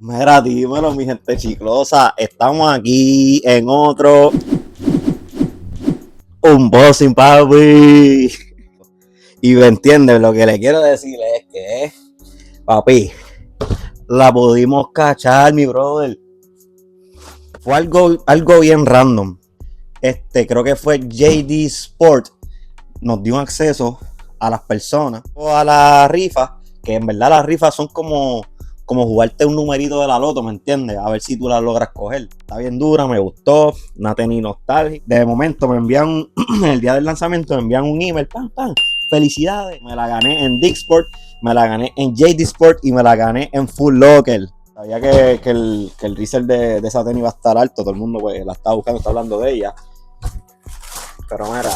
Mira, dímelo, mi gente chiclosa. Estamos aquí en otro unboxing, papi. Y me entiendes, lo que le quiero decir es que, papi, la pudimos cachar, mi brother. Fue algo bien random. Creo que fue JD Sport. Nos dio un acceso a las personas o a la rifa, que en verdad las rifas son como jugarte un numerito de la loto, ¿me entiendes? A ver si tú la logras coger. Está bien dura, me gustó, no tenía nostalgia. De momento me envían, el día del lanzamiento me envían un email, pam, pam, felicidades. Me la gané en Dicksport, me la gané en JD Sport y me la gané en Full Locker. Sabía que el resell de esa tenis iba a estar alto, todo el mundo pues la está buscando, está hablando de ella. Pero mira,